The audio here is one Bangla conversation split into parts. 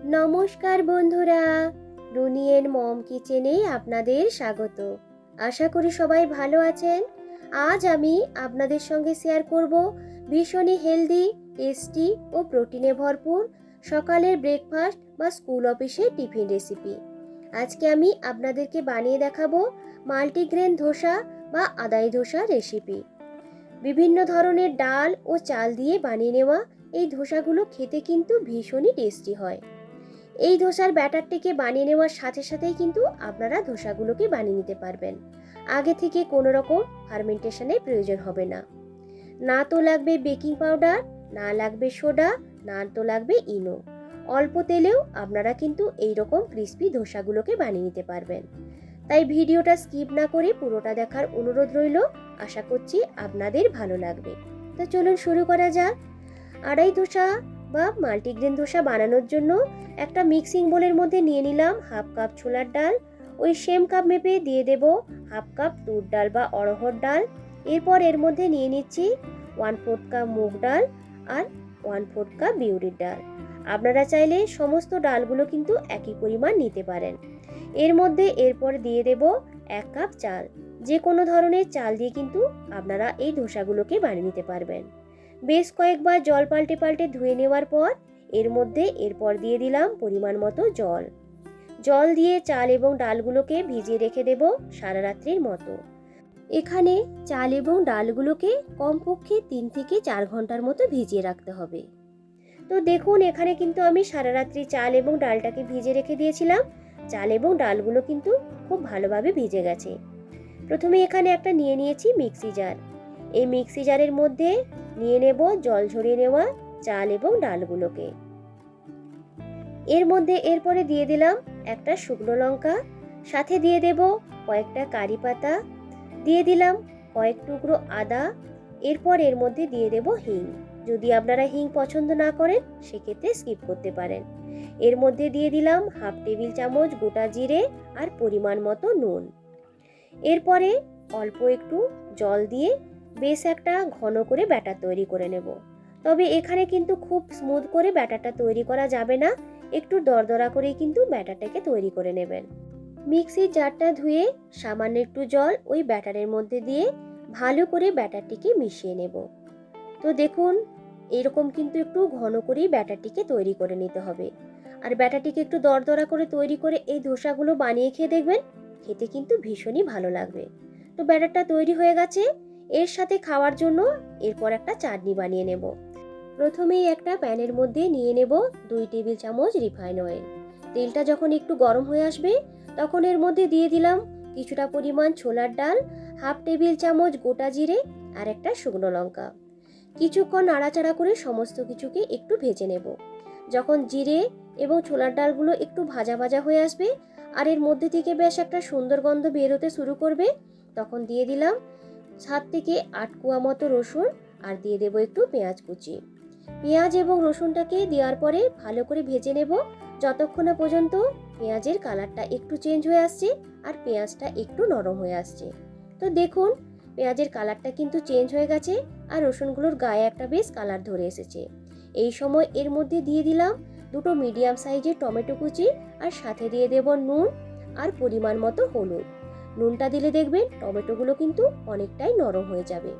নমস্কার বন্ধুরা, রুনিয়ের মম কিচেনে আপনাদের স্বাগত। আশা করি সবাই ভালো আছেন। আজ আমি আপনাদের সঙ্গে শেয়ার করব ভীষণই হেলদি, টেস্টি ও প্রোটিনে ভরপুর সকালের ব্রেকফাস্ট বা স্কুল অফিসের টিফিন রেসিপি। আজকে আমি আপনাদেরকে বানিয়ে দেখাবো মাল্টিগ্রেন ধোসা বা আদাই ধোসা রেসিপি। বিভিন্ন ধরনের ডাল ও চাল দিয়ে বানিয়ে নেওয়া এই ধোসাগুলো খেতে কিন্তু ভীষণই টেস্টি হয়। এই ধোসার ব্যাটারটিকে বানিয়ে নেওয়ার সাথে সাথেই কিন্তু আপনারা ধোসাগুলোকে বানিয়ে নিতে পারবেন। আগে থেকে কোনো রকম ফার্মেন্টেশনের প্রয়োজন হবে না। না তো লাগবে বেকিং পাউডার, না লাগবে সোডা, না তো লাগবে ইনো। অল্প তেলেও আপনারা কিন্তু এই রকম ক্রিস্পি ধোসাগুলোকে বানিয়ে নিতে পারবেন। তাই ভিডিওটা স্কিপ না করে পুরোটা দেখার অনুরোধ রইল। আশা করছি আপনাদের ভালো লাগবে। তো চলুন শুরু করা যাক। আড়াই ধোসা বা মাল্টিগ্রেন ধোসা বানানোর জন্য একটা মিক্সিং বোলের মধ্যে নিয়ে নিলাম হাফ কাপ ছোলার ডাল। ওই সেম কাপ মেপে দিয়ে দেব হাফ কাপ তুর ডাল বা অড়হর ডাল। এরপর এর মধ্যে নিয়ে নিচ্ছি 1/4 কাপ মুগ ডাল আর 1/4 কাপ বিউলির ডাল। আপনারা চাইলে সমস্ত ডালগুলো কিন্তু একই পরিমাণ নিতে পারেন। এর মধ্যে এরপর দিয়ে দেব 1 কাপ চাল। যে কোনো ধরনের চাল দিয়ে কিন্তু আপনারা এই ধোসাগুলোকে বানিয়ে নিতে পারবেন। বেশ কয়েকবার জল পাল্টে পাল্টে ধুয়ে নেওয়ার পর এর মধ্যে এরপর দিয়ে দিলাম পরিমাণ মতো জল। জল দিয়ে চাল এবং ডালগুলোকে ভিজিয়ে রেখে দেব সারা রাত্রির মতো। এখানে চাল এবং ডালগুলোকে কমপক্ষে 3 থেকে 4 ঘন্টার মতো ভিজিয়ে রাখতে হবে। তো দেখুন, এখানে কিন্তু আমি সারা রাত্রি চাল এবং ডালটাকে ভিজিয়ে রেখে দিয়েছিলাম। চাল এবং ডালগুলো কিন্তু খুব ভালোভাবে ভিজে গেছে। প্রথমে এখানে একটা নিয়ে নিয়েছি মিক্সি জার। এই মিক্সি জারের মধ্যে নিয়ে নেব জল ঝরিয়ে নেওয়া চাল এবং ডালগুলোকে। এর মধ্যে এরপরে দিয়ে দিলাম একটা শুকনো লঙ্কা, সাথে দিয়ে দেব কয়েকটা কারি পাতা, দিয়ে দিলাম কয়েক টুকরো আদা। এরপর এর মধ্যে দিয়ে দেব হিং। যদি আপনারা হিং পছন্দ না করেন সেক্ষেত্রে স্কিপ করতে পারেন। এর মধ্যে দিয়ে দিলাম হাফ টেবিল চামচ গোটা জিরে আর পরিমাণ মতো নুন। এরপরে অল্প একটু জল দিয়ে বেশ একটা ঘন করে ব্যাটার তৈরি করে নেব। তবে এখানে কিন্তু খুব স্মুথ করে ব্যাটারটা তৈরি করা যাবে না, একটু দরদরা করেই কিন্তু ব্যাটারটাকে তৈরি করে নেবেন। মিক্সির জারটা ধুয়ে সামান্য একটু জল ওই ব্যাটারের মধ্যে দিয়ে ভালো করে ব্যাটারটিকে মিশিয়ে নেব। তো দেখুন, এরকম কিন্তু একটু ঘন করেই ব্যাটারটিকে তৈরি করে নিতে হবে। আর ব্যাটারটিকে একটু দরদরা করে তৈরি করে এই ধোসাগুলো বানিয়ে খেয়ে দেখবেন, খেতে কিন্তু ভীষণই ভালো লাগবে। তো ব্যাটারটা তৈরি হয়ে গেছে। এর সাথে খাওয়ার জন্য এরপর একটা চাটনি বানিয়ে নেব। প্রথমেই একটা প্যানের মধ্যে নিয়ে নেব 2 টেবিল চামচ রিফাইন অয়েল। তেলটা যখন একটু গরম হয়ে আসবে তখন এর মধ্যে দিয়ে দিলাম কিছুটা পরিমাণ ছোলার ডাল, হাফ টেবিল চামচ গোটা জিরে আর একটা শুকনো লঙ্কা। কিছুক্ষণ নাড়াচাড়া করে সমস্ত কিছুকে একটু ভেজে নেব। যখন জিরে এবং ছোলার ডালগুলো একটু ভাজা ভাজা হয়ে আসবে আর এর মধ্যে থেকে বেশ একটা সুন্দর গন্ধ বের হতে শুরু করবে, তখন দিয়ে দিলাম 7 থেকে 8 কোয়া মতো রসুন আর দিয়ে দেব একটু পেঁয়াজ কুচি। পেঁয়াজ এবং রসুনটাকে দেওয়ার পরে ভালো করে ভেজে নেব যতক্ষণ না পর্যন্ত পেঁয়াজের কালারটা একটু চেঞ্জ হয়ে আসছে আর পেঁয়াজটা একটু নরম হয়ে আসছে। তো দেখুন, পেঁয়াজের কালারটা কিন্তু চেঞ্জ হয়ে গেছে আর রসুনগুলোর গায়ে একটা বেশ কালার ধরে এসেছে। এই সময় এর মধ্যে দিয়ে দিলাম দুটো মিডিয়াম সাইজের টমেটো কুচি আর সাথে দিয়ে দেব নুন আর পরিমাণ মতো হলুদ। নুনটা দিলে দেখবেন টমেটোগুলো কিন্তু অনেকটাই নরম হয়ে যাবে।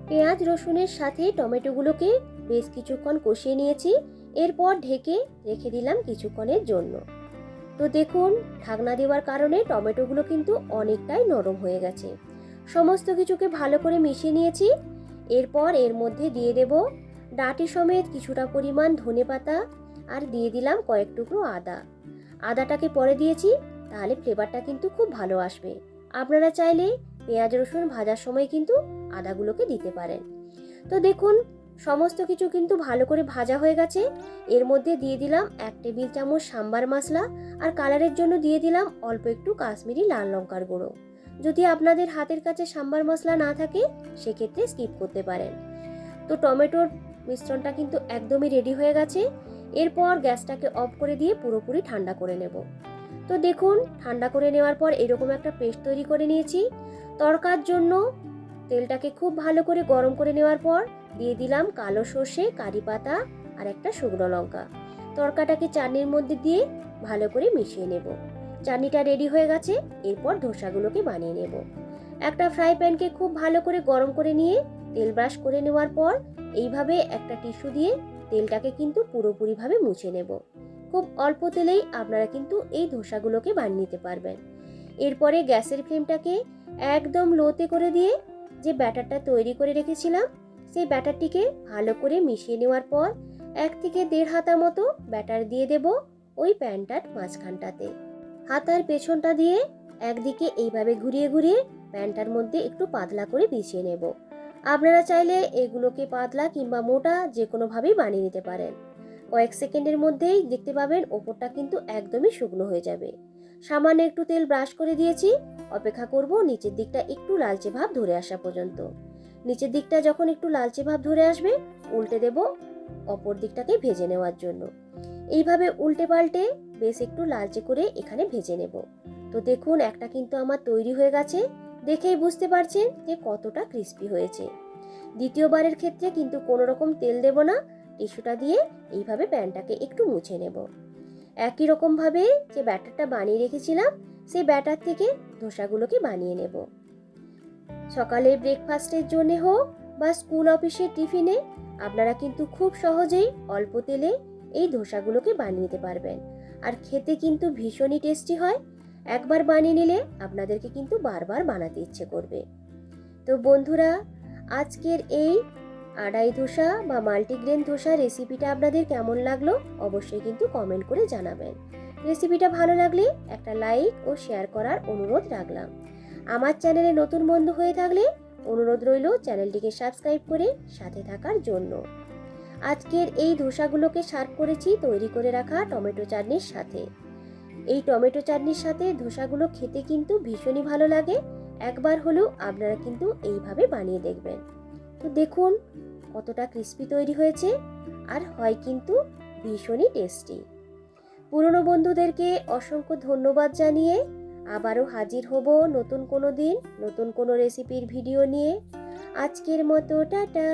পেঁয়াজ রসুনের সাথে টমেটোগুলোকে বেশ কিছুক্ষণ কষিয়ে নিয়েছি। এরপর ঢেকে রেখে দিলাম কিছুক্ষণের জন্য। তো দেখুন, ঢাকনা দেওয়ার কারণে টমেটোগুলো কিন্তু অনেকটাই নরম হয়ে গেছে। সমস্ত কিছুকে ভালো করে মিশিয়ে নিয়েছি। এরপর এর মধ্যে দিয়ে দেব ডাঁটি সমেত কিছুটা পরিমাণ ধনেপাতা আর দিয়ে দিলাম কয়েক টুকরো আদা। আদাটাকে পরে দিয়েছি, তাহলে ফ্লেভারটা কিন্তু খুব ভালো আসবে। আপনারা চাইলে পেঁয়াজ রসুন ভাজার সময় কিন্তু আদাগুলোকে দিতে পারেন। তো দেখুন, সমস্ত কিছু কিন্তু ভালো করে ভাজা হয়ে গেছে। এর মধ্যে দিয়ে দিলাম 1 টেবিল চামচ সাম্বার মশলা আর কালারের জন্য দিয়ে দিলাম অল্প একটু কাশ্মীরি লাল লঙ্কার গুঁড়ো। যদি আপনাদের হাতের কাছে সাম্বার মশলা না থাকে সেক্ষেত্রে স্কিপ করতে পারেন। তো টমেটোর মিশ্রণটা কিন্তু একদমই রেডি হয়ে গেছে। এরপর গ্যাসটাকে অফ করে দিয়ে পুরোপুরি ঠান্ডা করে নেব। তো দেখুন, ঠান্ডা করে নেওয়ার পর এরকম একটা পেস্ট তৈরি করে নিয়েছি। তড়কার জন্য তেলটাকে খুব ভালো করে গরম করে নেওয়ার পর দিয়ে দিলাম কালো সর্ষে, কারি পাতা আর একটা শুকনো লঙ্কা। তড়কাটাকে চাটনির মধ্যে দিয়ে ভালো করে মিশিয়ে নেব। চাটনিটা রেডি হয়ে গেছে। এরপর ধোসাগুলোকে বানিয়ে নেব। একটা ফ্রাই প্যানকে খুব ভালো করে গরম করে নিয়ে তেল ব্রাশ করে নেওয়ার পর এইভাবে একটা টিস্যু দিয়ে তেলটাকে কিন্তু পুরোপুরিভাবে মুছে নেব। খুব অল্প তেলেই আপনারা কিন্তু এই ধোসাগুলোকে বানিয়ে নিতে পারবেন। এরপরে গ্যাসের ফ্লেমটাকে একদম লোতে করে দিয়ে যে ব্যাটারটা তৈরি করে রেখেছিলাম সেই ব্যাটারটিকে ভালো করে মিশিয়ে নেওয়ার পর 1 থেকে 1.5 হাতা মতো ব্যাটার দিয়ে দেব ওই প্যানটার মাঝখানটাতে। হাতার পেছনটা দিয়ে একদিকে এইভাবে ঘুরিয়ে ঘুরিয়ে প্যানটার মধ্যে একটু পাতলা করে বিছিয়ে নেব। আপনারা চাইলে এগুলোকে পাতলা কিংবা মোটা যে কোনোভাবেই বানিয়ে নিতে পারেন। কয়েক সেকেন্ডের মধ্যেই দেখতে পাবেন ওপরটা কিন্তু একদমই শুকনো হয়ে যাবে। সামান্য একটু তেল ব্রাশ করে দিয়েছি। অপেক্ষা করব নিচের দিকটা একটু লালচে ভাব ধরে আসা পর্যন্ত। নিচের দিকটা যখন একটু লালচে ভাব ধরে আসবে উল্টে দেব অপর দিকটাকে ভেজে নেওয়ার জন্য। এইভাবে উল্টে পাল্টে বেশ একটু লালচে করে এখানে ভেজে নেব। তো দেখুন একটা কিন্তু আমার তৈরি হয়ে গেছে। দেখেই বুঝতে পারছেন যে কতটা ক্রিস্পি হয়েছে। দ্বিতীয়বারের ক্ষেত্রে কিন্তু কোনো রকম তেল দেব না। টিস্যুটা দিয়ে এইভাবে প্যানটাকে একটু মুছে নেব। একই রকমভাবে যে ব্যাটারটা বানিয়ে রেখেছিলাম সেই ব্যাটার থেকে ধোসাগুলোকে বানিয়ে নেব। সকালের ব্রেকফাস্টের জন্য হোক বা স্কুল অফিসের টিফিনে আপনারা কিন্তু খুব সহজেই অল্প তেলে এই ধোসাগুলোকে বানিয়ে নিতে পারবেন। আর খেতে কিন্তু ভীষণই টেস্টি হয়। একবার বানিয়ে নিলে আপনাদেরকে কিন্তু বারবার বানাতে ইচ্ছে করবে। তো বন্ধুরা, আজকের এই আড়াই ধোসা বা মাল্টিগ্রেন ধোসা রেসিপিটা আপনাদের কেমন লাগলো অবশ্যই কিন্তু কমেন্ট করে জানাবেন। রেসিপিটা ভালো লাগলে একটা লাইক ও শেয়ার করার অনুরোধ রাখলাম। আমার চ্যানেলে নতুন বন্ধু হয়ে থাকলে অনুরোধ রইল চ্যানেলটিকে সাবস্ক্রাইব করে সাথে থাকার জন্য। আজকের এই ধোসাগুলোকে সার্ভ করেছি তৈরি করে রাখা টমেটো চাটনির সাথে। এই টমেটো চাটনির সাথে ধোসাগুলো খেতে কিন্তু ভীষণই ভালো লাগে। একবার হলেও আপনারা কিন্তু এইভাবে বানিয়ে দেখবেন। তো দেখুন কতটা ক্রিস্পি তৈরি হয়েছে আর হয় কিন্তু ভীষণই টেস্টি। পুরনো বন্ধুদেরকে অসংখ্য ধন্যবাদ জানিয়ে আবারও হাজির হব নতুন কোনো দিন নতুন কোনো রেসিপির ভিডিও নিয়ে। আজকের মতো টাটা।